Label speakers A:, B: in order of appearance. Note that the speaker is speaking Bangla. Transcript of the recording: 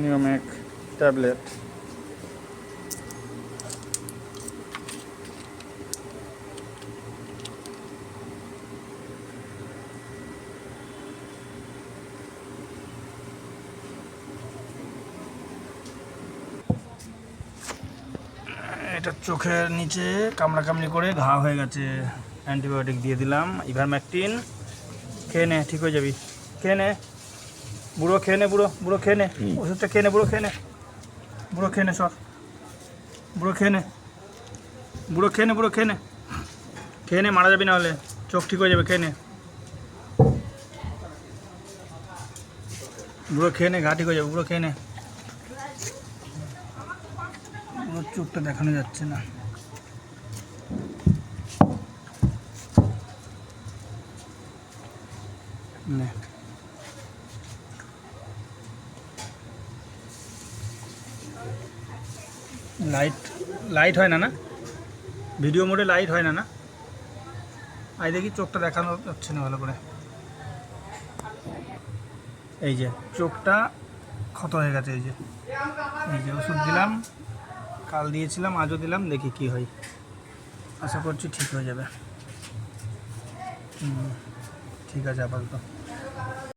A: নিওমেক ট্যাবলেট। এটা চোখের নিচে কামড়াকামড়ি করে ঘা হয়ে গেছে, অ্যান্টিবায়োটিক দিয়ে দিলাম ইভারম্যাকটিন। খেয়ে নে, ঠিক হয়ে যাবি। খেয়ে নে বুড়ো, খেয়ে নে বুড়ো, বুড়ো খেয়ে নে ওষুধটা, খেয়ে নে বুড়ো, খেয়ে নে বুড়ো, খেয়ে নে সর বুড়ো, খেয়ে নে বুড়ো, খেয়ে নে বুড়ো, খেয়ে নে, খেয়ে নে, মারা যাবি না হলে, চোখ ঠিক হয়ে যাবে, খেয়ে নে বুড়ো, খেয়ে নে, ঘা ঠিক হয়ে যাবে বুড়ো, খেয়ে নে। বুড়োর চোখটা দেখানো যাচ্ছে না। নে লাইট হয় না, না ভিডিও মোডে লাইট হয় না, না আই দেখি চোখটা দেখানো যাচ্ছে না ভালো করে। এই যে চোখটা ক্ষত হয়ে গেছে, এই যে ওষুধ দিলাম, কাল দিয়েছিলাম, আজও দিলাম, দেখি কি হয়, আশা করছি ঠিক হয়ে যাবে। ঠিক আছে আপাতত।